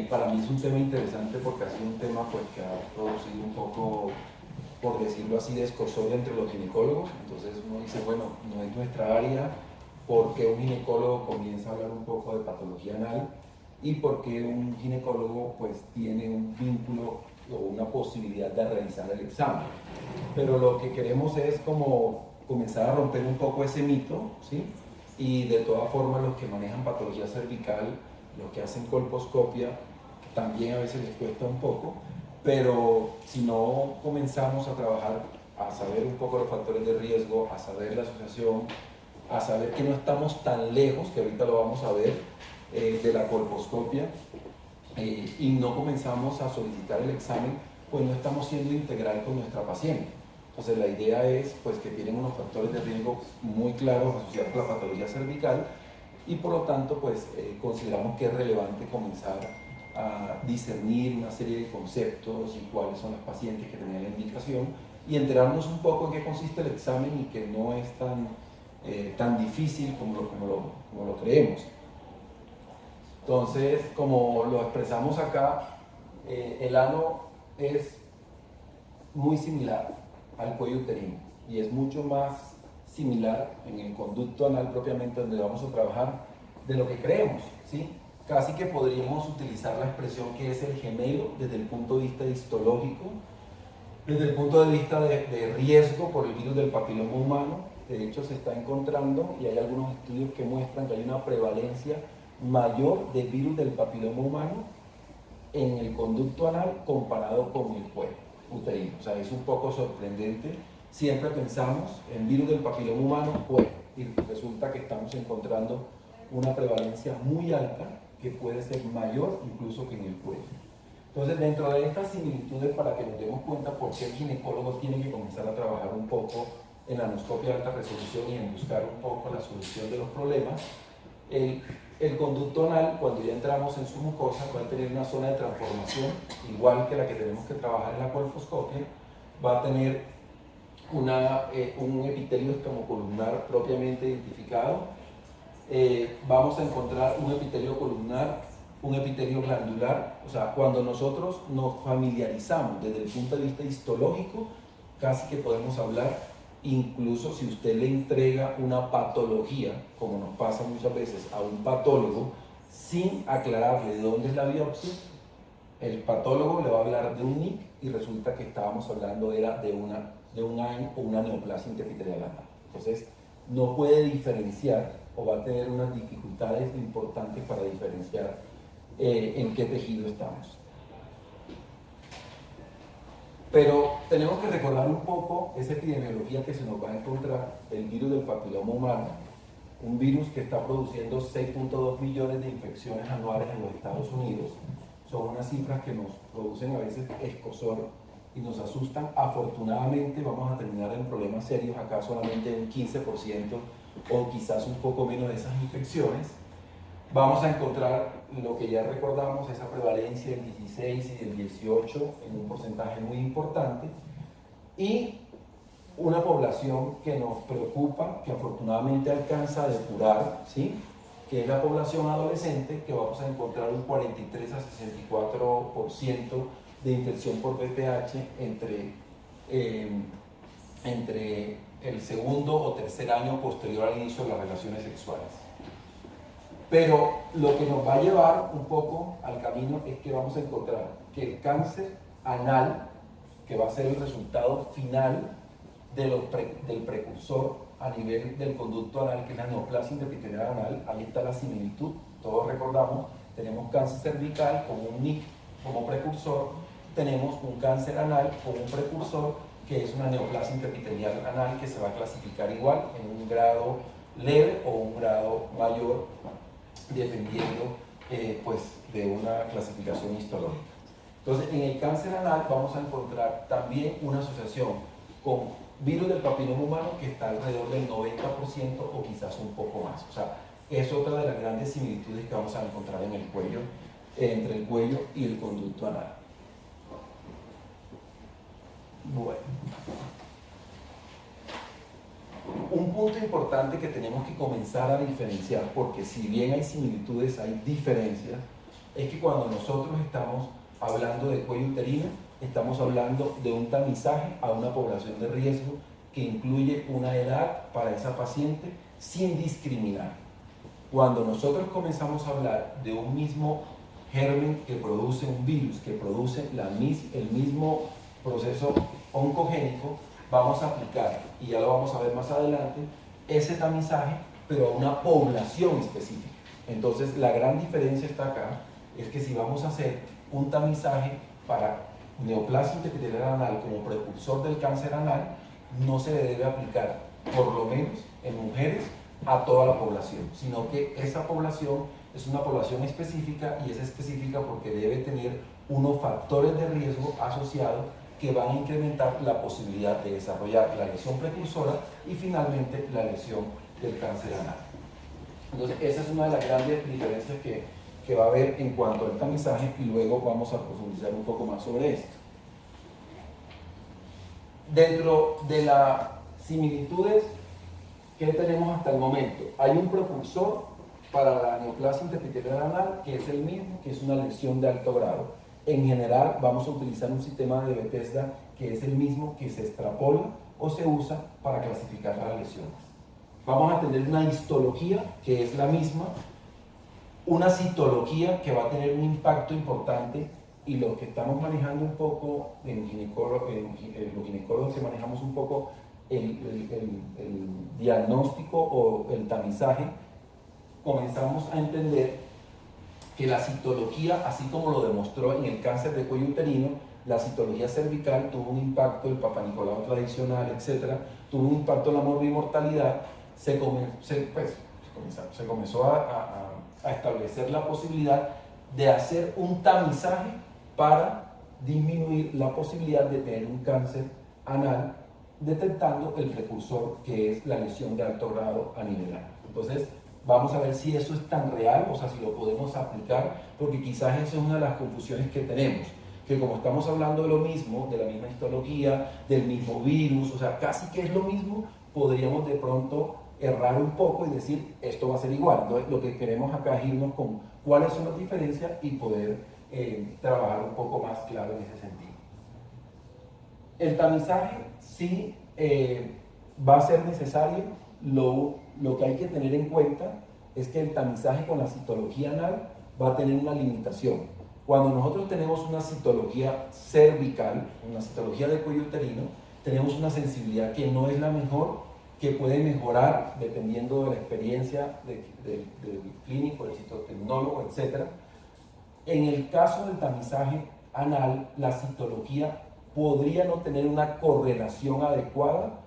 Para mí es un tema interesante porque ha sido un tema pues, que ha producido un poco, por decirlo así, de escozor entre los ginecólogos. Entonces uno dice, bueno, no es nuestra área, ¿por qué un ginecólogo comienza a hablar un poco de patología anal? Y por qué un ginecólogo pues, tiene un vínculo o una posibilidad de realizar el examen. Pero lo que queremos es como comenzar a romper un poco ese mito, ¿sí? Y de todas formas los que manejan patología cervical, los que hacen colposcopia, también a veces les cuesta un poco, pero si no comenzamos a trabajar, a saber un poco los factores de riesgo, a saber la asociación, a saber que no estamos tan lejos, que ahorita lo vamos a ver, de la colposcopia, y no comenzamos a solicitar el examen, pues no estamos siendo integral con nuestra paciente. Entonces la idea es pues, que tienen unos factores de riesgo muy claros asociados con la patología cervical y por lo tanto pues, consideramos que es relevante comenzar a discernir una serie de conceptos y cuáles son las pacientes que tenían la indicación y enterarnos un poco en qué consiste el examen y que no es tan difícil como lo creemos. Entonces, como lo expresamos acá, el ano es muy similar al cuello uterino y es mucho más similar en el conducto anal propiamente donde vamos a trabajar de lo que creemos, ¿sí? Casi que podríamos utilizar la expresión que es el gemelo desde el punto de vista histológico, desde el punto de vista de riesgo por el virus del papiloma humano. De hecho se está encontrando y hay algunos estudios que muestran que hay una prevalencia mayor de virus del papiloma humano en el conducto anal comparado con el cuello uterino. O sea, es un poco sorprendente. Siempre pensamos en virus del papiloma humano, cuello, y resulta que estamos encontrando una prevalencia muy alta que puede ser mayor incluso que en el cuello. Entonces, dentro de estas similitudes, para que nos demos cuenta por qué el ginecólogo tiene que comenzar a trabajar un poco en la anoscopia de alta resolución y en buscar un poco la solución de los problemas, el conducto anal, cuando ya entramos en su mucosa, va a tener una zona de transformación, igual que la que tenemos que trabajar en la colposcopia, va a tener un epitelio escamocolumnar propiamente identificado. Vamos a encontrar un epitelio columnar, un epitelio glandular. O sea, cuando nosotros nos familiarizamos desde el punto de vista histológico, casi que podemos hablar. Incluso si usted le entrega una patología, como nos pasa muchas veces a un patólogo, sin aclararle de dónde es la biopsia, el patólogo le va a hablar de un NIC y resulta que estábamos hablando era de un AIN o una neoplasia interepitelial anal. Entonces, no puede diferenciar o va a tener unas dificultades importantes para diferenciar en qué tejido estamos. Pero tenemos que recordar un poco esa epidemiología que se nos va a encontrar el virus del papiloma humano, un virus que está produciendo 6.2 millones de infecciones anuales en los Estados Unidos. Son unas cifras que nos producen a veces escozor y nos asustan. Afortunadamente vamos a terminar en problemas serios acá solamente un 15% o quizás un poco menos de esas infecciones. Vamos a encontrar lo que ya recordamos, esa prevalencia del 16 y del 18 en un porcentaje muy importante y una población que nos preocupa, que afortunadamente alcanza a depurar, ¿sí? Que es la población adolescente, que vamos a encontrar un 43 a 64% de infección por VPH entre el segundo o tercer año posterior al inicio de las relaciones sexuales. Pero lo que nos va a llevar un poco al camino es que vamos a encontrar que el cáncer anal, que va a ser el resultado final del precursor a nivel del conducto anal, que es la neoplasia interepitelial anal, ahí está la similitud, todos recordamos, tenemos cáncer cervical con un NIC como precursor, tenemos un cáncer anal con un precursor que es una neoplasia interepitelial anal que se va a clasificar igual en un grado leve o un grado mayor, dependiendo pues, de una clasificación histológica. Entonces, en el cáncer anal vamos a encontrar también una asociación con virus del papiloma humano que está alrededor del 90% o quizás un poco más. O sea, es otra de las grandes similitudes que vamos a encontrar en el cuello, entre el cuello y el conducto anal. Bueno. Un punto importante que tenemos que comenzar a diferenciar, porque si bien hay similitudes, hay diferencias, es que cuando nosotros estamos hablando de cuello uterino, estamos hablando de un tamizaje a una población de riesgo que incluye una edad para esa paciente sin discriminar. Cuando nosotros comenzamos a hablar de un mismo germen que produce un virus, que produce el mismo proceso oncogénico, vamos a aplicar, y ya lo vamos a ver más adelante, ese tamizaje, pero a una población específica. Entonces, la gran diferencia está acá, es que si vamos a hacer un tamizaje para neoplasia intraepitelial anal como precursor del cáncer anal, no se le debe aplicar, por lo menos en mujeres, a toda la población, sino que esa población es una población específica, y es específica porque debe tener unos factores de riesgo asociados que van a incrementar la posibilidad de desarrollar la lesión precursora y finalmente la lesión del cáncer anal. Entonces, esa es una de las grandes diferencias que va a haber en cuanto al tamizaje, y luego vamos a profundizar un poco más sobre esto. Dentro de las similitudes que tenemos hasta el momento, hay un precursor para la neoplasia intraepitelial anal que es el mismo, que es una lesión de alto grado. En general vamos a utilizar un sistema de Bethesda que es el mismo que se extrapola o se usa para clasificar las lesiones. Vamos a tener una histología que es la misma, una citología que va a tener un impacto importante, y lo que estamos manejando un poco los ginecólogos que manejamos un poco el diagnóstico o el tamizaje, comenzamos a entender que la citología, así como lo demostró en el cáncer de cuello uterino, la citología cervical tuvo un impacto, el Papa Nicolau tradicional, etcétera, tuvo un impacto en la morbimortalidad. Se comenzó a establecer la posibilidad de hacer un tamizaje para disminuir la posibilidad de tener un cáncer anal, detectando el precursor que es la lesión de alto grado a nivel anal. Entonces, vamos a ver si eso es tan real, o sea, si lo podemos aplicar, porque quizás esa es una de las confusiones que tenemos, que como estamos hablando de lo mismo, de la misma histología, del mismo virus, o sea, casi que es lo mismo, podríamos de pronto errar un poco y decir, esto va a ser igual. Entonces, lo que queremos acá es irnos con cuáles son las diferencias y poder trabajar un poco más claro en ese sentido. El tamizaje sí va a ser necesario. Lo que hay que tener en cuenta es que el tamizaje con la citología anal va a tener una limitación. Cuando nosotros tenemos una citología cervical, una citología de cuello uterino, tenemos una sensibilidad que no es la mejor, que puede mejorar dependiendo de la experiencia del clínico, del citotecnólogo, etc. En el caso del tamizaje anal, la citología podría no tener una correlación adecuada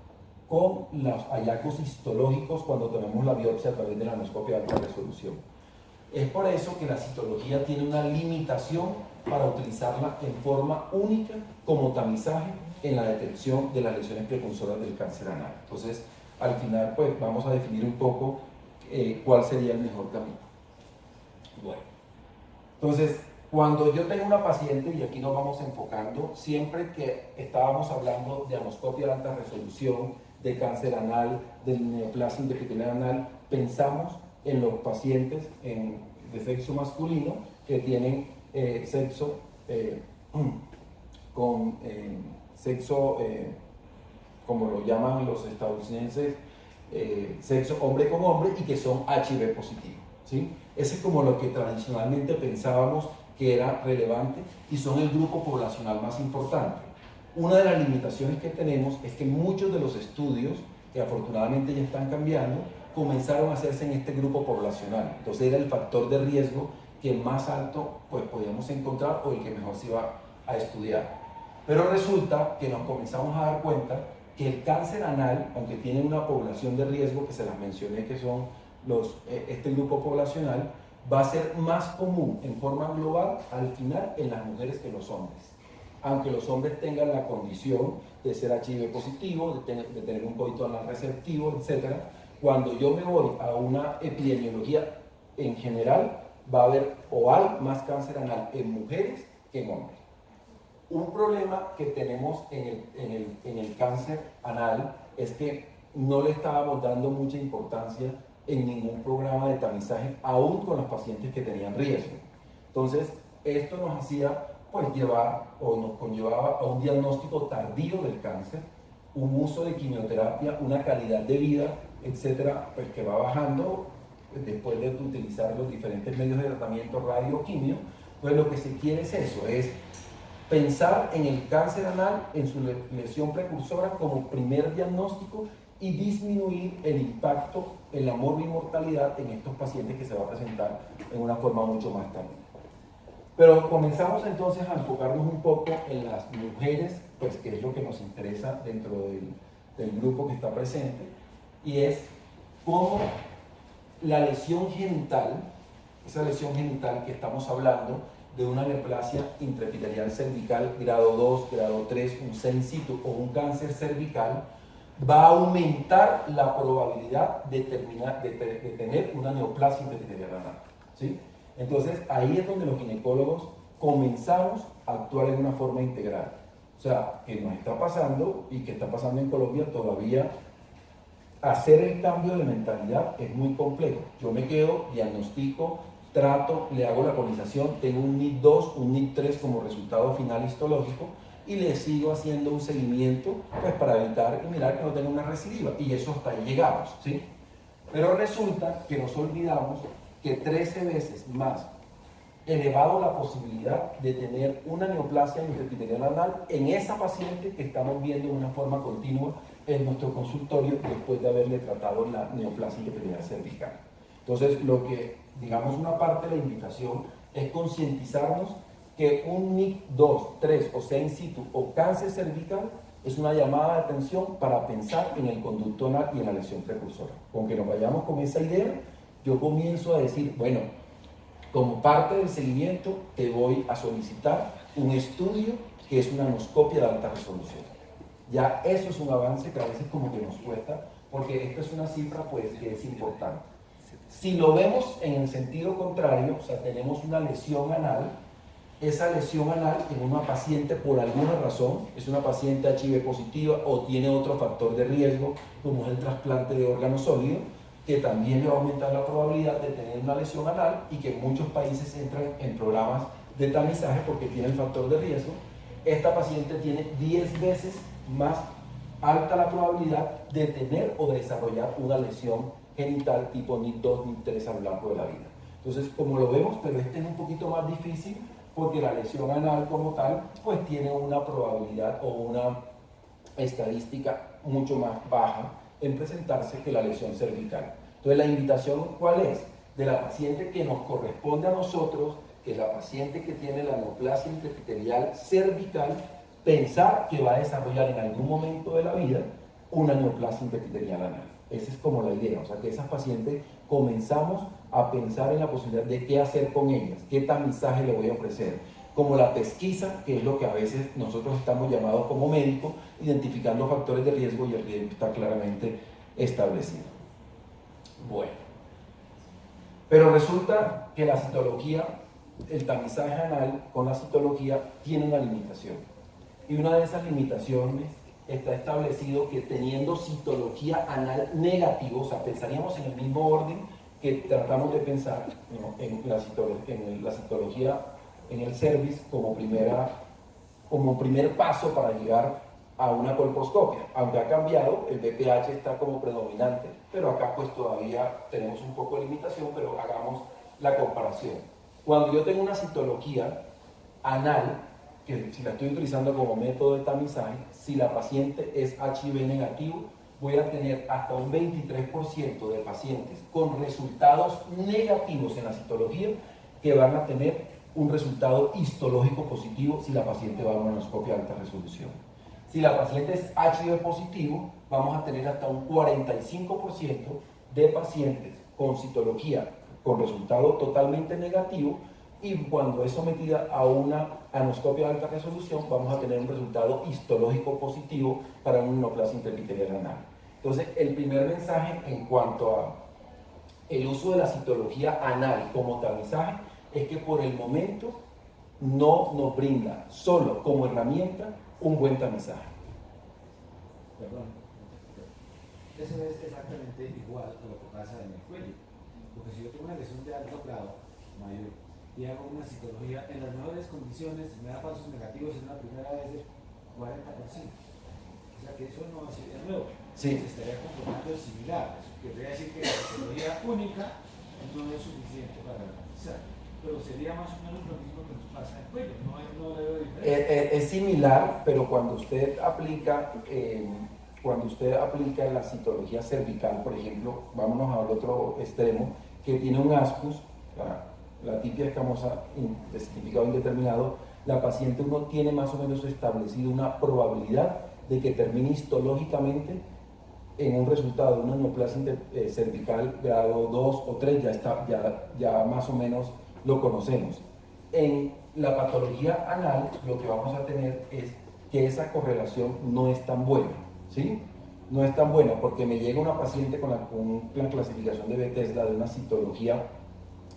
con los hallazgos histológicos cuando tenemos la biopsia a través de la anoscopia de alta resolución. Es por eso que la citología tiene una limitación para utilizarla en forma única como tamizaje en la detección de las lesiones precursoras del cáncer anal. Entonces, al final, pues vamos a definir un poco cuál sería el mejor camino. Bueno, entonces, cuando yo tengo una paciente, y aquí nos vamos enfocando, siempre que estábamos hablando de anoscopia de alta resolución, de cáncer anal, de neoplasia intraepitelial anal, pensamos en los pacientes de sexo masculino que tienen sexo como lo llaman los estadounidenses, sexo hombre con hombre, y que son HIV positivos, ¿sí? Ese es como lo que tradicionalmente pensábamos que era relevante, y son el grupo poblacional más importante. Una de las limitaciones que tenemos es que muchos de los estudios, que afortunadamente ya están cambiando, comenzaron a hacerse en este grupo poblacional. Entonces era el factor de riesgo que más alto pues podíamos encontrar, o el que mejor se iba a estudiar. Pero resulta que nos comenzamos a dar cuenta que el cáncer anal, aunque tiene una población de riesgo que se las mencioné, que son este grupo poblacional, va a ser más común en forma global al final en las mujeres que en los hombres. Aunque los hombres tengan la condición de ser HIV positivo, de tener un coito anal receptivo, etc., cuando yo me voy a una epidemiología en general, va a haber o hay más cáncer anal en mujeres que en hombres. Un problema que tenemos en el cáncer anal es que no le estábamos dando mucha importancia en ningún programa de tamizaje, aún con los pacientes que tenían riesgo. Entonces, esto nos hacía pues llevar o nos conllevaba a un diagnóstico tardío del cáncer, un uso de quimioterapia, una calidad de vida, etcétera, pues que va bajando después de utilizar los diferentes medios de tratamiento radio-quimio. Pues lo que se quiere es eso, es pensar en el cáncer anal, en su lesión precursora como primer diagnóstico y disminuir el impacto en la morbi-mortalidad en estos pacientes que se va a presentar en una forma mucho más tardía. Pero comenzamos entonces a enfocarnos un poco en las mujeres, pues que es lo que nos interesa dentro del grupo que está presente, y es cómo la lesión genital, esa lesión genital que estamos hablando de una neoplasia intraepitelial cervical grado 2, grado 3, un in situ o un cáncer cervical, va a aumentar la probabilidad de tener una neoplasia intraepitelial anal, ¿sí? Entonces ahí es donde los ginecólogos comenzamos a actuar de una forma integral. O sea, que nos está pasando y que está pasando en Colombia todavía. Hacer el cambio de mentalidad es muy complejo. Yo me quedo, diagnostico, trato, le hago la conización, tengo un NIT2, un NIT3 como resultado final histológico y le sigo haciendo un seguimiento pues, para evitar y mirar que no tenga una recidiva. Y eso hasta ahí llegamos, ¿sí? Pero resulta que nos olvidamos que 13 veces más elevado la posibilidad de tener una neoplasia intraepitelial anal en esa paciente que estamos viendo de una forma continua en nuestro consultorio después de haberle tratado la neoplasia intraepitelial cervical. Entonces, lo que, digamos, una parte de la invitación es concientizarnos que un NIC 2, 3 o sea in situ o cáncer cervical es una llamada de atención para pensar en el conducto anal y en la lesión precursora. Con que nos vayamos con esa idea, yo comienzo a decir, bueno, como parte del seguimiento te voy a solicitar un estudio que es una anoscopia de alta resolución. Ya eso es un avance que a veces como que nos cuesta, porque esto es una cifra pues que es importante. Si lo vemos en el sentido contrario, o sea, tenemos una lesión anal, esa lesión anal en una paciente por alguna razón, es una paciente HIV positiva o tiene otro factor de riesgo, como es el trasplante de órgano sólido, que también le va a aumentar la probabilidad de tener una lesión anal y que muchos países entran en programas de tamizaje porque tiene el factor de riesgo. Esta paciente tiene 10 veces más alta la probabilidad de tener o de desarrollar una lesión genital tipo NIT2, NIT3 a lo largo de la vida. Entonces, como lo vemos, pero este es un poquito más difícil porque la lesión anal como tal, pues tiene una probabilidad o una estadística mucho más baja en presentarse que la lesión cervical. Entonces, la invitación, ¿cuál es? De la paciente que nos corresponde a nosotros, que es la paciente que tiene la neoplasia intraepitelial cervical, pensar que va a desarrollar en algún momento de la vida una neoplasia intraepitelial anal. Esa es como la idea, o sea, que esas pacientes comenzamos a pensar en la posibilidad de qué hacer con ellas, qué tamizaje le voy a ofrecer, como la pesquisa, que es lo que a veces nosotros estamos llamados como médicos, identificando factores de riesgo y el riesgo está claramente establecido. Bueno, pero resulta que la citología, el tamizaje anal con la citología tiene una limitación. Y una de esas limitaciones está establecido que teniendo citología anal negativa, o sea, pensaríamos en el mismo orden que tratamos de pensar, ¿no?, en la citología en el cervix como primer paso para llegar a una colposcopia, aunque ha cambiado, el BPH está como predominante, pero acá pues todavía tenemos un poco de limitación, pero hagamos la comparación. Cuando yo tengo una citología anal, que si la estoy utilizando como método de tamizaje, si la paciente es HIV negativo, voy a tener hasta un 23% de pacientes con resultados negativos en la citología que van a tener un resultado histológico positivo si la paciente va a una anoscopia de alta resolución. Si la paciente es HIV positivo, vamos a tener hasta un 45% de pacientes con citología con resultado totalmente negativo, y cuando es sometida a una anoscopia de alta resolución vamos a tener un resultado histológico positivo para una neoplasia intraepitelial anal. Entonces, el primer mensaje en cuanto a el uso de la citología anal como tamizaje es que por el momento no nos brinda solo como herramienta un buen tamizaje. Perdón. Eso es exactamente igual a lo que pasa en el cuello. Porque si yo tengo una lesión de alto grado, mayor, y hago una citología en las mejores condiciones, me da falsos negativos en una primera vez del 40%. O sea que eso no sería nuevo. Sí. Se estaría comportando similar. Eso querría decir que la citología única no es suficiente para garantizar. Pero sería más o menos lo mismo que nos pasa en el cuello. No le veo diferencia. Es similar, pero cuando usted aplica la citología cervical, por ejemplo, vámonos al otro extremo, que tiene un ascus, la tipia escamosa de significado indeterminado, la paciente uno tiene más o menos establecido una probabilidad de que termine histológicamente en un resultado de una neoplasia cervical grado 2 o 3, ya más o menos lo conocemos. En la patología anal lo que vamos a tener es que esa correlación no es tan buena, ¿sí? No es tan buena porque me llega una paciente con la clasificación de Bethesda de una citología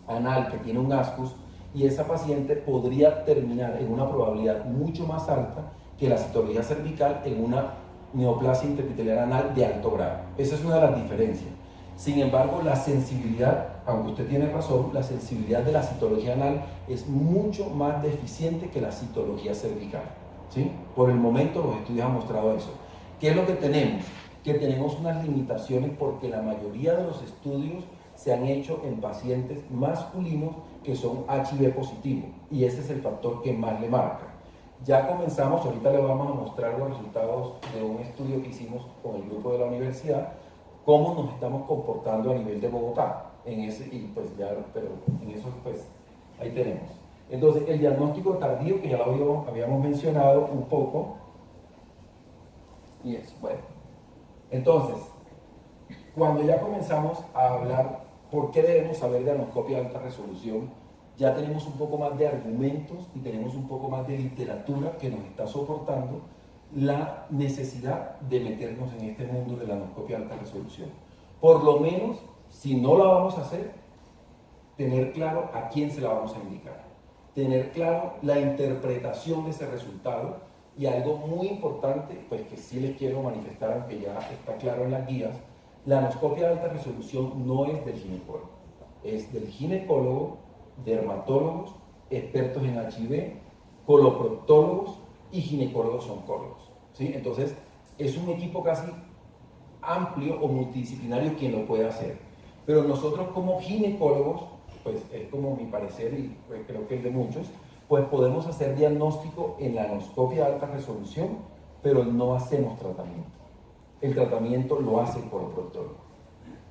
anal que tiene un ascus y esa paciente podría terminar en una probabilidad mucho más alta que la citología cervical en una neoplasia intraepitelial anal de alto grado. Esa es una de las diferencias. Sin embargo, la sensibilidad, aunque usted tiene razón, la sensibilidad de la citología anal es mucho más deficiente que la citología cervical, ¿sí? Por el momento los estudios han mostrado eso. ¿Qué es lo que tenemos? Que tenemos unas limitaciones porque la mayoría de los estudios se han hecho en pacientes masculinos que son HIV positivos y ese es el factor que más le marca. Ya comenzamos, ahorita le vamos a mostrar los resultados de un estudio que hicimos con el grupo de la universidad, cómo nos estamos comportando a nivel de Bogotá, en ese, y pues ya, pero en eso pues ahí tenemos. Entonces el diagnóstico tardío, que ya lo habíamos mencionado un poco, y es bueno. Entonces, cuando ya comenzamos a hablar por qué debemos saber de anoscopia de alta resolución, ya tenemos un poco más de argumentos y tenemos un poco más de literatura que nos está soportando la necesidad de meternos en este mundo de la anoscopia de alta resolución. Por lo menos, si no la vamos a hacer, tener claro a quién se la vamos a indicar, tener claro la interpretación de ese resultado y algo muy importante, pues que sí les quiero manifestar, aunque ya está claro en las guías, la anoscopia de alta resolución no es del ginecólogo, es del ginecólogo, dermatólogos, expertos en HIV, coloproctólogos y ginecólogos oncólogos, ¿sí? Entonces, es un equipo casi amplio o multidisciplinario quien lo puede hacer. Pero nosotros como ginecólogos, pues es como mi parecer y pues, creo que es de muchos, pues podemos hacer diagnóstico en la anoscopia de alta resolución, pero no hacemos tratamiento. El tratamiento lo hace el coloproctólogo.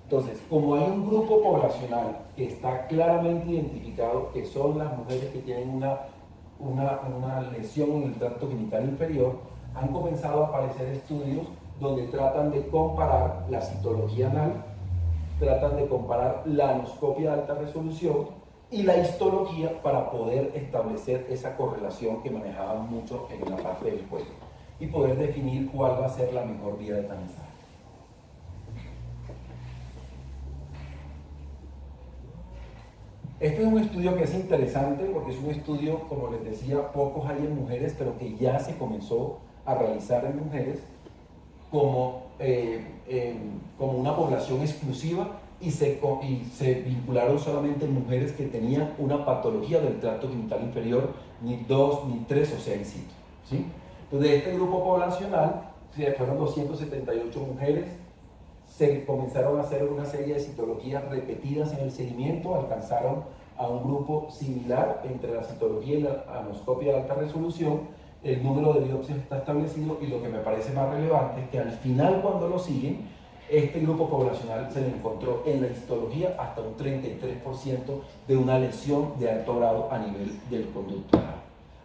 Entonces, como hay un grupo poblacional que está claramente identificado, que son las mujeres que tienen una lesión en el tracto genital inferior, han comenzado a aparecer estudios donde tratan de comparar la citología anal, tratan de comparar la anoscopia de alta resolución y la histología para poder establecer esa correlación que manejaban mucho en la parte del cuello y poder definir cuál va a ser la mejor vía de tamizaje. Este es un estudio que es interesante porque es un estudio, como les decía, pocos hay en mujeres, pero que ya se comenzó a realizar en mujeres como una población exclusiva y se vincularon solamente mujeres que tenían una patología del tracto genital inferior, ni 2, ni 3 o 6 sitios, ¿sí? Entonces, de este grupo poblacional, fueron 278 mujeres, se comenzaron a hacer una serie de citologías repetidas en el seguimiento, alcanzaron a un grupo similar entre la citología y la anoscopia de alta resolución, el número de biopsias está establecido y lo que me parece más relevante es que al final cuando lo siguen, este grupo poblacional se le encontró en la histología hasta un 33% de una lesión de alto grado a nivel del conducto anal.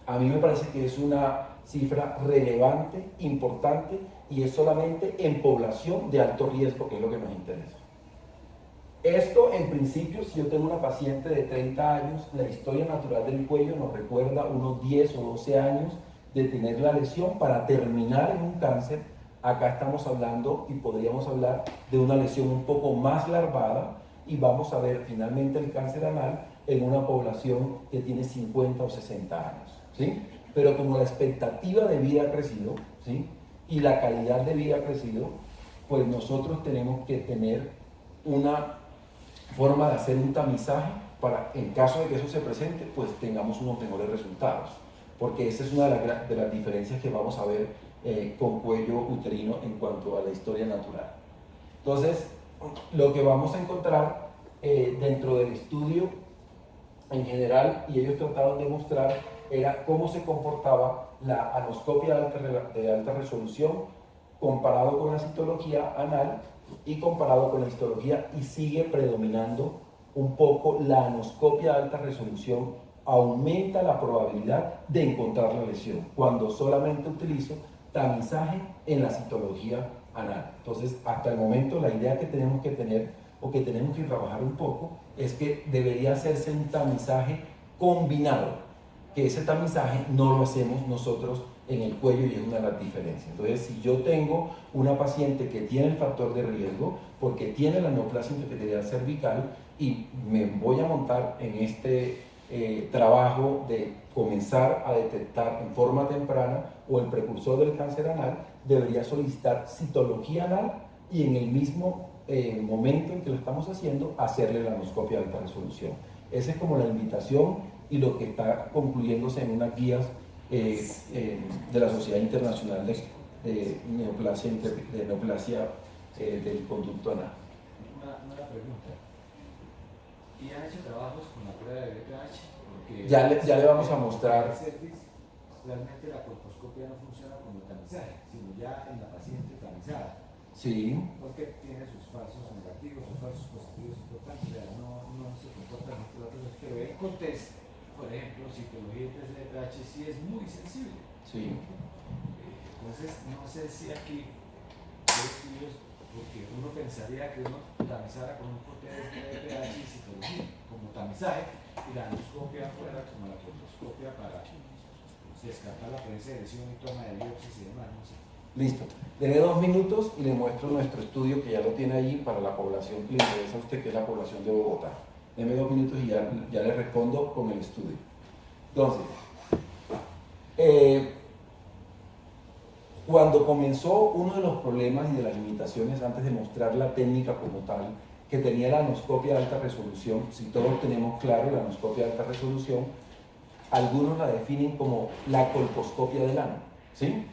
A mí me parece que es una cifra relevante, importante, y es solamente en población de alto riesgo, que es lo que nos interesa. Esto, en principio, si yo tengo una paciente de 30 años, la historia natural del cuello nos recuerda unos 10 o 12 años de tener la lesión para terminar en un cáncer. Acá estamos hablando y podríamos hablar de una lesión un poco más larvada y vamos a ver finalmente el cáncer anal en una población que tiene 50 o 60 años, ¿sí? Pero como la expectativa de vida ha crecido, ¿sí? Y la calidad de vida ha crecido, pues nosotros tenemos que tener una forma de hacer un tamizaje para, en caso de que eso se presente, pues tengamos unos mejores resultados. Porque esa es una de las diferencias que vamos a ver con cuello uterino en cuanto a la historia natural. Entonces, lo que vamos a encontrar dentro del estudio en general, y ellos trataron de mostrar, era cómo se comportaba la anoscopia de alta resolución comparado con la citología anal y comparado con la histología, y sigue predominando un poco la anoscopia de alta resolución. Aumenta la probabilidad de encontrar la lesión cuando solamente utilizo tamizaje en la citología anal. Entonces, hasta el momento, la idea que tenemos que tener o que tenemos que trabajar un poco es que debería hacerse un tamizaje combinado, que ese tamizaje no lo hacemos nosotros en el cuello, y es una de las diferencias. Entonces, si yo tengo una paciente que tiene el factor de riesgo porque tiene la neoplasia intraepitelial cervical y me voy a montar en este trabajo de comenzar a detectar en forma temprana o el precursor del cáncer anal, debería solicitar citología anal y en el mismo momento en que lo estamos haciendo, hacerle la anoscopia de alta resolución. Esa es como la invitación y lo que está concluyéndose en unas guías de la Sociedad Internacional de Neoplasia, del conducto anal. Una pregunta. ¿Y han hecho trabajos con la prueba de BPH? Porque ya le vamos a mostrar. Realmente la colposcopia no funciona como tamizaje, sino ya en la paciente tamizada. Sí. Porque tiene sus falsos negativos, sus falsos positivos importantes, no se comporta como otros, pero el contexto, por ejemplo, citología y test de BPH sí es muy sensible. Sí. Entonces, no sé si aquí hay estudios, porque uno pensaría que uno tamizara con un test de BPH y citología como tamizaje, y la anoscopia fuera como la colposcopia para descartar la presencia de lesión y toma de biopsias y demás, no sé. Listo. Deme 2 minutos y le muestro nuestro estudio, que ya lo tiene ahí para la población que le interesa a usted, que es la población de Bogotá. Deme 2 minutos y ya le respondo con el estudio. Entonces, cuando comenzó, uno de los problemas y de las limitaciones, antes de mostrar la técnica como tal, que tenía la anoscopia de alta resolución, si todos tenemos claro la anoscopia de alta resolución, algunos la definen como la colposcopia del ano, ¿sí?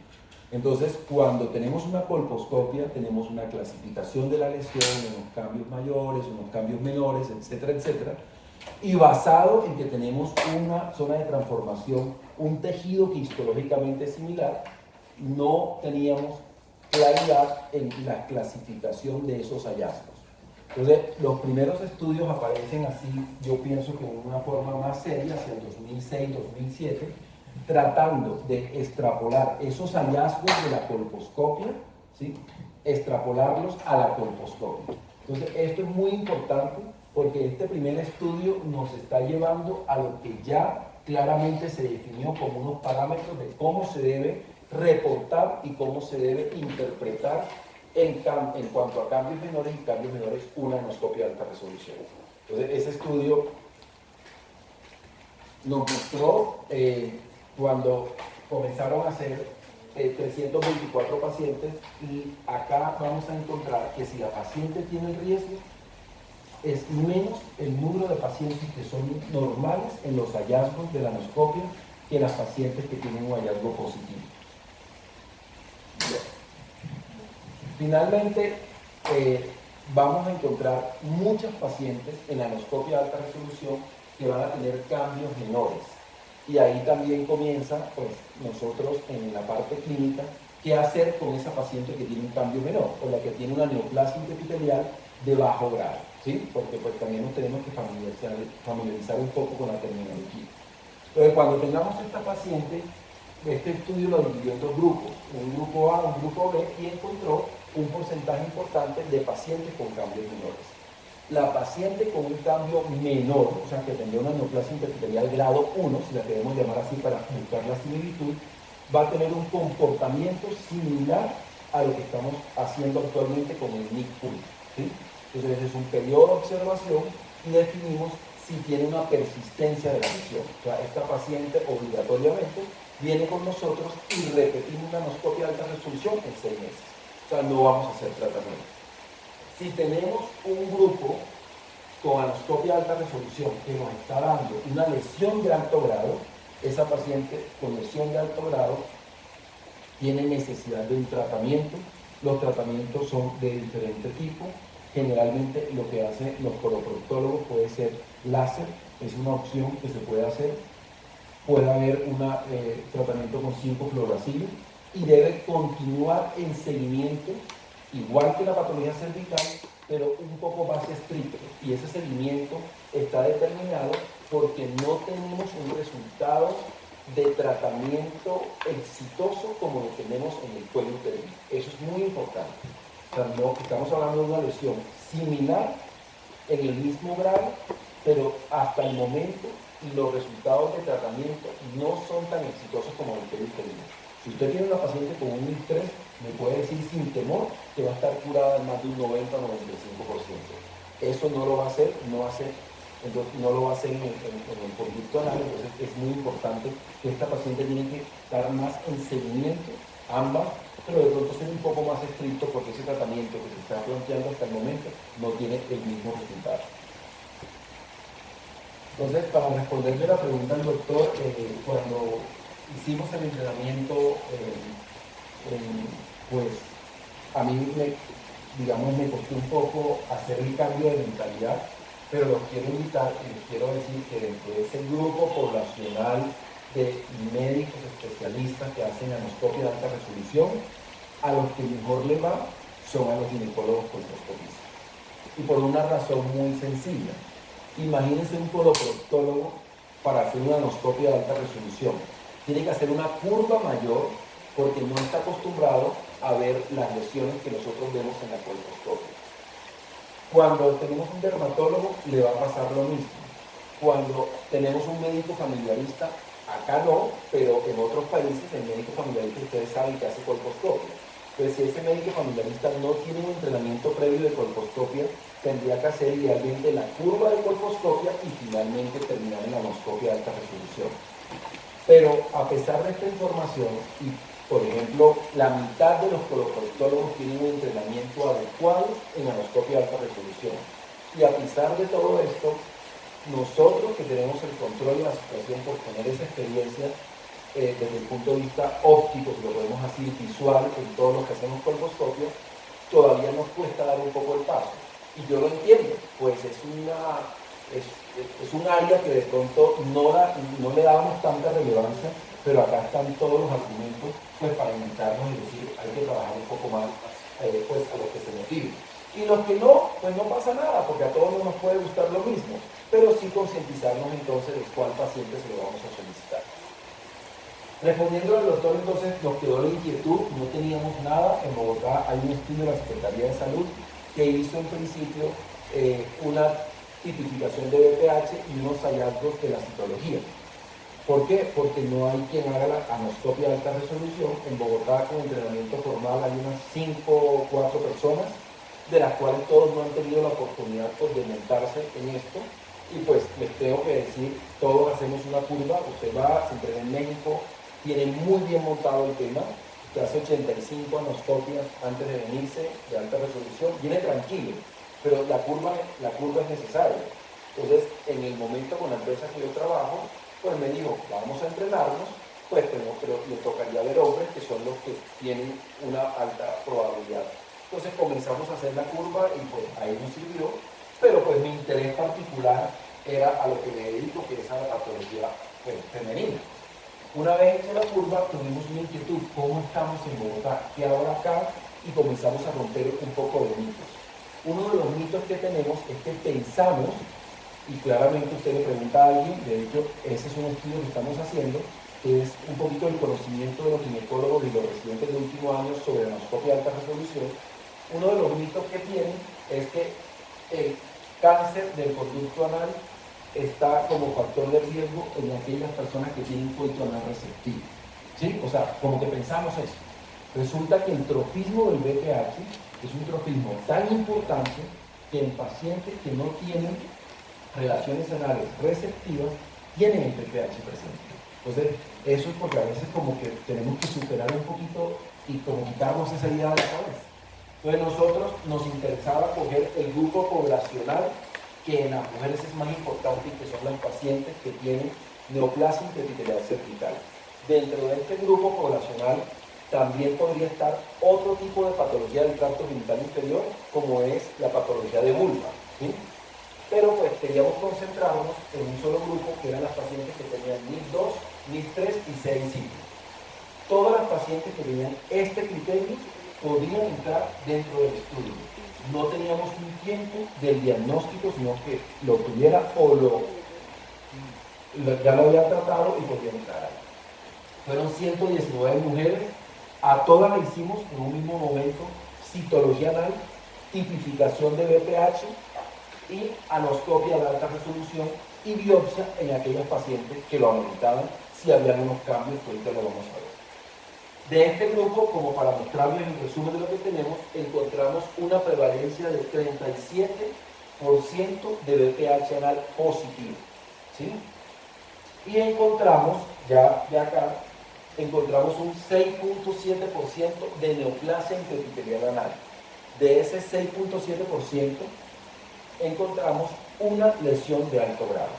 Entonces, cuando tenemos una colposcopia, tenemos una clasificación de la lesión, unos cambios mayores, unos cambios menores, etcétera, etcétera, y basado en que tenemos una zona de transformación, un tejido que histológicamente es similar, no teníamos claridad en la clasificación de esos hallazgos. Entonces, los primeros estudios aparecen así, yo pienso que en una forma más seria, hacia el 2006-2007, tratando de extrapolar esos hallazgos de la colposcopia, ¿sí? Extrapolarlos a la colposcopia. Entonces, esto es muy importante porque este primer estudio nos está llevando a lo que ya claramente se definió como unos parámetros de cómo se debe reportar y cómo se debe interpretar en cuanto a cambios menores y cambios menores una anoscopia de alta resolución. Entonces, ese estudio nos mostró cuando comenzaron a hacer 324 pacientes, y acá vamos a encontrar que si la paciente tiene el riesgo, es menos el número de pacientes que son normales en los hallazgos de la anoscopia que las pacientes que tienen un hallazgo positivo. Bien. Finalmente, vamos a encontrar muchas pacientes en la anoscopia de alta resolución que van a tener cambios menores. Y ahí también comienza, pues, nosotros en la parte clínica, qué hacer con esa paciente que tiene un cambio menor o la que tiene una neoplasia intraepitelial de bajo grado, ¿sí? Porque pues también nos tenemos que familiarizar un poco con la terminología. Entonces, cuando tengamos esta paciente, este estudio lo dividió en 2 grupos, un grupo A, un grupo B, y encontró un porcentaje importante de pacientes con cambios menores. La paciente con un cambio menor, o sea, que tendría una neoplasia intraepitelial grado 1, si la queremos llamar así para buscar la similitud, va a tener un comportamiento similar a lo que estamos haciendo actualmente con el NIC-1, ¿sí? Entonces, ese es un periodo de observación y definimos si tiene una persistencia de la lesión. O sea, esta paciente obligatoriamente viene con nosotros y repetimos una anoscopia de alta resolución en 6 meses. O sea, no vamos a hacer tratamiento. Si tenemos un grupo con anoscopia de alta resolución que nos está dando una lesión de alto grado, esa paciente con lesión de alto grado tiene necesidad de un tratamiento. Los tratamientos son de diferente tipo. Generalmente lo que hacen los coloproctólogos puede ser láser, es una opción que se puede hacer. Puede haber un tratamiento con 5-fluoracilo y debe continuar en seguimiento, igual que la patología cervical, pero un poco más estricto. Y ese seguimiento está determinado porque no tenemos un resultado de tratamiento exitoso como lo tenemos en el cuello uterino. Eso es muy importante. O sea, no, estamos hablando de una lesión similar en el mismo grado, pero hasta el momento los resultados de tratamiento no son tan exitosos como el cuello uterino. Si usted tiene una paciente con un IL-3, me puede decir sin temor que va a estar curada en más de un 90-95%. Eso no lo va a hacer, entonces, no lo va a hacer en el conducto anal. Entonces es muy importante que esta paciente tiene que estar más en seguimiento, ambas, pero de pronto ser un poco más estricto porque ese tratamiento que se está planteando hasta el momento no tiene el mismo resultado. Entonces, para responderle la pregunta al doctor, cuando hicimos el entrenamiento, pues a mí me costó un poco hacer el cambio de mentalidad, pero los quiero invitar y les quiero decir que dentro de ese grupo poblacional de médicos especialistas que hacen anoscopia de alta resolución, a los que mejor le va son a los ginecólogos colposcopistas. Y por una razón muy sencilla. Imagínense un coloproctólogo para hacer una anoscopia de alta resolución. Tiene que hacer una curva mayor porque no está acostumbrado a ver las lesiones que nosotros vemos en la colposcopia. Cuando tenemos un dermatólogo le va a pasar lo mismo. Cuando tenemos un médico familiarista, acá no, pero en otros países el médico familiarista ustedes saben que hace colposcopia. Entonces, si ese médico familiarista no tiene un entrenamiento previo de colposcopia, tendría que hacer idealmente la curva de colposcopia y finalmente terminar en la anoscopia de alta resolución. Pero a pesar de esta información, y por ejemplo, la mitad de los coloproctólogos tienen un entrenamiento adecuado en anoscopia de alta resolución. Y a pesar de todo esto, nosotros que tenemos el control de la situación por tener esa experiencia, desde el punto de vista óptico, si lo podemos así, visual, en todo lo que hacemos colposcopia, todavía nos cuesta dar un poco el paso. Y yo lo entiendo, pues es un área que de pronto no le dábamos tanta relevancia, pero acá están todos los argumentos pues, para invitarnos y decir, hay que trabajar un poco más pues, a los que se motiven. Y los que no, pues no pasa nada, porque a todos no nos puede gustar lo mismo, pero sí concientizarnos entonces de cuál paciente se lo vamos a solicitar. Respondiendo al doctor, entonces nos quedó la inquietud, no teníamos nada. En Bogotá hay un estudio de la Secretaría de Salud que hizo en principio una tipificación de BPH y unos hallazgos de la citología. ¿Por qué? Porque no hay quien haga la anoscopia de alta resolución. En Bogotá, con entrenamiento formal, hay unas 5 o 4 personas, de las cuales todos no han tenido la oportunidad pues, de montarse en esto. Y pues les tengo que decir, todos hacemos una curva, usted va, se entrena en México, tiene muy bien montado el tema, que hace 85 anoscopias antes de venirse de alta resolución, viene tranquilo, pero la curva es necesaria. Entonces, en el momento con la empresa que yo trabajo, pues me dijo, vamos a entrenarnos, pues pero le tocaría ver hombres que son los que tienen una alta probabilidad. Entonces comenzamos a hacer la curva y pues ahí nos sirvió, pero pues mi interés particular era a lo que me dedico, que es a la patología pues, femenina. Una vez hecha la curva, tuvimos una inquietud, ¿cómo estamos en Bogotá? ¿Qué ahora acá? Y comenzamos a romper un poco de mitos. Uno de los mitos que tenemos es que pensamos, y claramente usted le pregunta a alguien, de hecho, ese es un estudio que estamos haciendo, que es un poquito el conocimiento de los ginecólogos y los residentes de último año sobre la anoscopia de alta resolución. Uno de los mitos que tienen es que el cáncer del conducto anal está como factor de riesgo en aquellas personas que tienen coito anal receptivo. ¿Sí? O sea, como que pensamos eso. Resulta que el trofismo del BPH es un trofismo tan importante que en pacientes que no tienen relaciones anales receptivas tienen el BPH presente. Entonces, eso es porque a veces como que tenemos que superar un poquito y como quitarnos esa idea de la cabeza. Entonces nosotros nos interesaba coger el grupo poblacional que en las mujeres es más importante y que son las pacientes que tienen neoplasia intraepitelial cervical. Dentro de este grupo poblacional también podría estar otro tipo de patología del tracto genital inferior, como es la patología de vulva, ¿sí? Pero pues queríamos concentrarnos en un solo grupo, que eran las pacientes que tenían NIS2, NIS3 y 6 ciclos. Todas las pacientes que tenían este criterio podían entrar dentro del estudio. No teníamos un tiempo del diagnóstico, sino que lo tuviera o ya lo había tratado y podía entrar ahí. Fueron 119 mujeres, a todas le hicimos en un mismo momento citología anal, tipificación de BPH y anoscopia de alta resolución y biopsia en aquellos pacientes que lo ameritaban si había algunos cambios, que ahorita lo vamos a ver. De este grupo, como para mostrarles el resumen de lo que tenemos, encontramos una prevalencia de 37% de BPH anal positivo, ¿sí? Y encontramos, ya de acá, encontramos un 6.7% de neoplasia intraepitelial anal. De ese 6.7% encontramos una lesión de alto grado.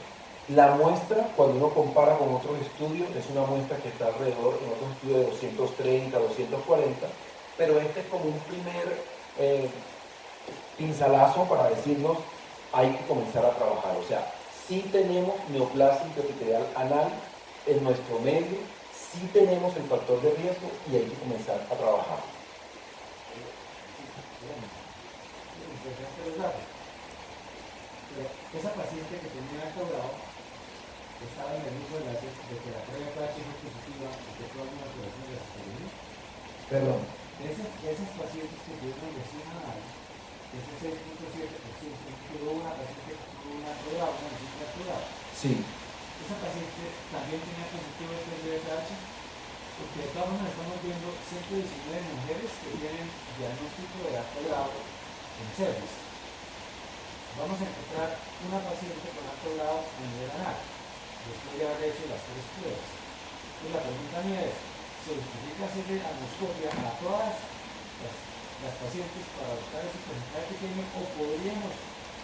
La muestra, cuando uno compara con otros estudios, es una muestra que está alrededor, en otros estudios, de 230, 240, pero este es como un primer pincelazo para decirnos, hay que comenzar a trabajar. O sea, sí tenemos neoplasia intraepitelial anal en nuestro medio, sí tenemos el factor de riesgo y hay que comenzar a trabajar. Esa paciente que tenía alto grado estaba en el uso de que la prueba de pH no positiva y que tuvo alguna alteración de la citología. Perdón. De esas pacientes que tuvieron lesión anal, ese 6.7%, tuvo una paciente que tuvo un alto grado, una lesión de alto grado. Sí. Esa paciente también tenía positivo el test de pH, porque de todas maneras estamos viendo 119 mujeres que tienen diagnóstico de alto grado en cervix. Vamos a encontrar una paciente con alto grado a nivel anal, después de haber hecho las 3 pruebas. Entonces la pregunta mía es, ¿se justifica hacerle anoscopia a todas las pacientes para buscar ese porcentaje que tienen, o podríamos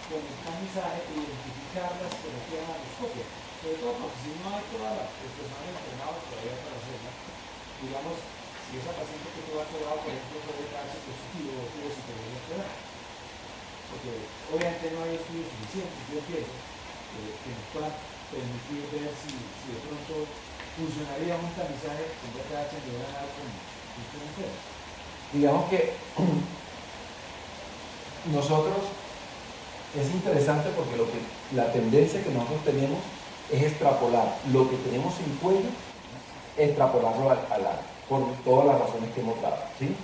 con el tamizaje identificarlas que requieran anoscopia? Sobre todo porque si no hay toda el personal entrenado todavía para hacerla, digamos, si esa paciente que tuvo alto grado, por ejemplo, fue de cáncer positivo o tuvo citología esperada. Porque obviamente no hay estudios suficientes, yo pienso, que nos puedan permitir ver si de pronto funcionaría un tamizaje con BPH a nivel anal con mujeres. Digamos que nosotros, es interesante porque la tendencia que nosotros tenemos es extrapolar lo que tenemos en cuello, extrapolarlo al ano, por todas las razones que hemos dado, ¿sí?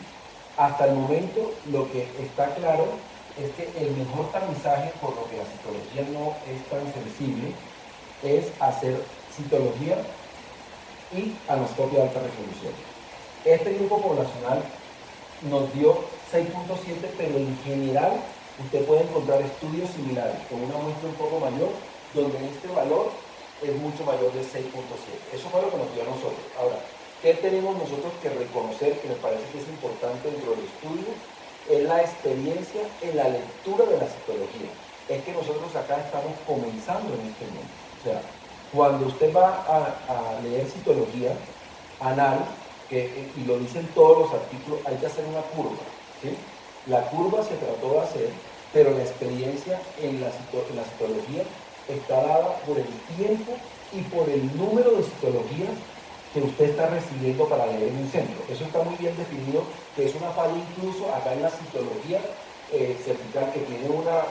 Hasta el momento lo que está claro es que el mejor tamizaje, por lo que la citología no es tan sensible, es hacer citología y anoscopia de alta resolución. Este grupo poblacional nos dio 6.7, pero en general usted puede encontrar estudios similares con una muestra un poco mayor, donde este valor es mucho mayor de 6.7. Eso fue lo que nos dio a nosotros. Ahora, ¿qué tenemos nosotros que reconocer, que me parece que es importante dentro del estudio? Es la experiencia en la lectura de la citología. Es que nosotros acá estamos comenzando en este mundo. O sea, cuando usted va a leer citología anal, y lo dicen todos los artículos, hay que hacer una curva, ¿sí? La curva se trató de hacer, pero la experiencia en la citología está dada por el tiempo y por el número de citologías que usted está recibiendo para leer en un centro. Eso está muy bien definido, que es una falla incluso acá en la citología cervical, que tiene una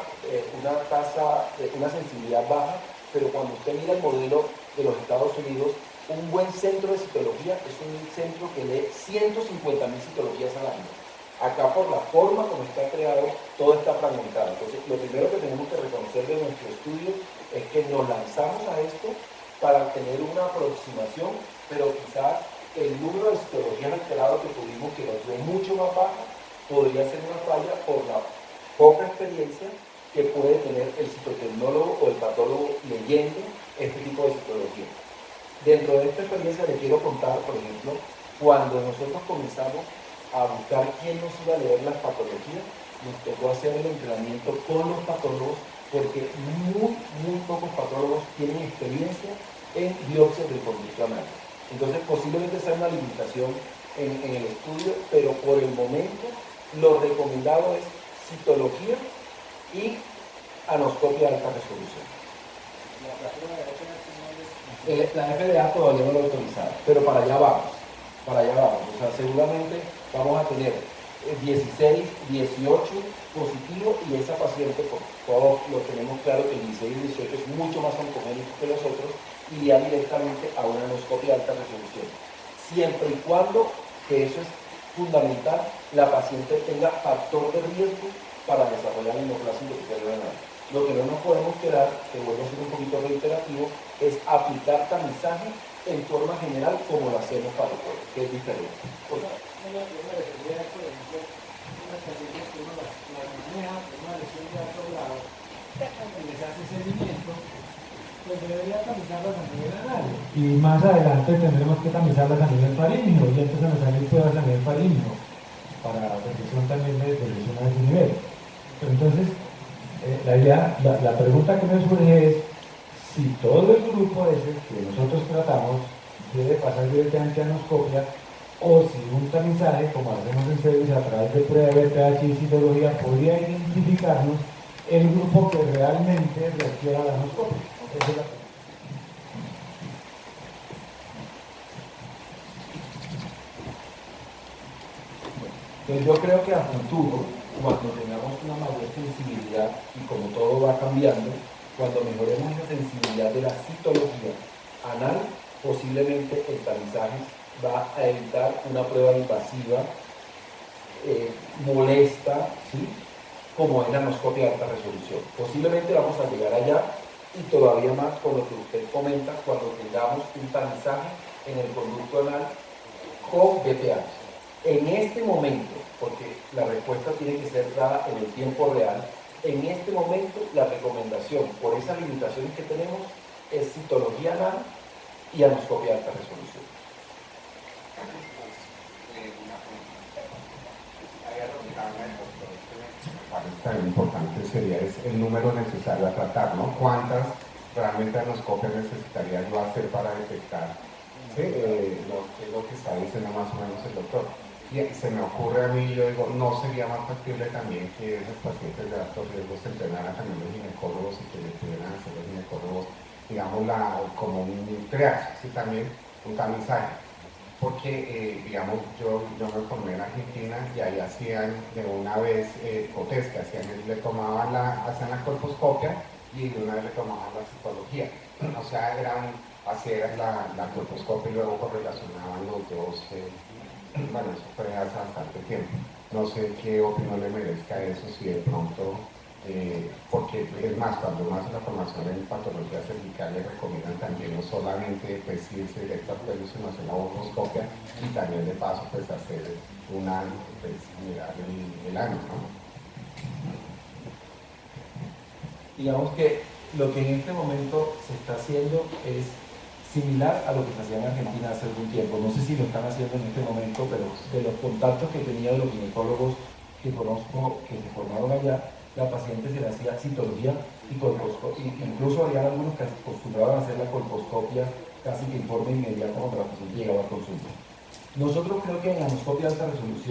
tasa, una sensibilidad baja, pero cuando usted mira el modelo de los Estados Unidos, un buen centro de citología es un centro que lee 150.000 citologías al año. Acá, por la forma como está creado, todo está fragmentado. Entonces, lo primero que tenemos que reconocer de nuestro estudio es que nos lanzamos a esto para tener una aproximación, pero quizás el número de citologías alteradas que tuvimos, que nos dio mucho más baja, podría ser una falla por la poca experiencia que puede tener el citotecnólogo o el patólogo leyendo este tipo de citología. Dentro de esta experiencia le quiero contar, por ejemplo, cuando nosotros comenzamos a buscar quién nos iba a leer las patologías, nos tocó hacer el entrenamiento con los patólogos porque muy pocos patólogos tienen experiencia en biopsias del conducto anal. Entonces posiblemente sea una limitación en el estudio, pero por el momento lo recomendado es citología y anoscopia de alta resolución. La FDA todavía no lo ha autorizado, pero para allá vamos, o sea, seguramente vamos a tener 16, 18 positivos y esa paciente, por todos lo tenemos claro que el 16 y 18 es mucho más oncogénico que los otros, iría directamente a una anoscopia de alta resolución, siempre y cuando, que eso es fundamental, la paciente tenga factor de riesgo para desarrollar neoplasia anal. Lo que no nos podemos quedar, que vuelvo a ser un poquito reiterativo, es aplicar tamizaje en forma general como lo hacemos para el cuerpo, que es diferente. Yo me refería a, por ejemplo, unas pacientes que uno las maneja con una lesión de alto grado y les hace seguimiento, pues debería tamizarlas a nivel anal. Y más adelante tendremos que tamizarlas a nivel faríngeo, y entonces nos salen pruebas a nivel faríngeo para detección también de lesiones de ese nivel. Pero entonces, la pregunta que me surge es si todo el grupo ese que nosotros tratamos debe pasar directamente a anoscopia o si un tamizaje, como hacemos en servicio a través de prueba de BPH y citología, podría identificarnos el grupo que realmente requiera la anoscopia. Esa es la pregunta. Yo creo que a futuro, cuando tengamos una mayor sensibilidad y como todo va cambiando, cuando mejoremos esa sensibilidad de la citología anal, posiblemente el tamizaje va a evitar una prueba invasiva, molesta, ¿sí? Como es la anoscopia de alta resolución. Posiblemente vamos a llegar allá y todavía más con lo que usted comenta cuando tengamos un tamizaje en el conducto anal con BPH. En este momento, porque la respuesta tiene que ser dada en el tiempo real, en este momento la recomendación, por esas limitaciones que tenemos, es citología anal y anoscopia de alta resolución. Tan importante sería es el número necesario a tratar, ¿no? ¿Cuántas realmente anoscopias necesitaría yo hacer para detectar lo que está diciendo más o menos el doctor? Y se me ocurre a mí, yo digo, ¿no sería más factible también que esos pacientes de alto riesgo se entrenaran también los ginecólogos y que le pudieran hacer los ginecólogos, digamos, como un triage, ¿sí? También un tamizaje? Porque, digamos, yo me formé en Argentina y ahí hacían de una vez cotes que hacían, hacían la colposcopia y de una vez le tomaban la citología. O sea, hacían la colposcopia y luego correlacionaban los dos. Bueno, eso fue hace bastante tiempo. No sé qué opinión le merezca eso, si de pronto, porque es más, cuando uno hace la formación en patología cervical le recomiendan también no solamente pues irse directo al cuello, sino hacer la broncooscopia y también de paso pues hacer pues mirar el ano, ¿no? Digamos que lo que en este momento se está haciendo es similar a lo que se hacía en Argentina hace algún tiempo. No sé si lo están haciendo en este momento, pero de los contactos que tenía de los ginecólogos que conozco, que se formaron allá, la paciente se le hacía citología y colposcopia. Incluso había algunos que acostumbraban a hacer la colposcopia casi que en forma inmediata cuando la paciente llegaba a consulta. Nosotros creo que en la anoscopia de alta resolución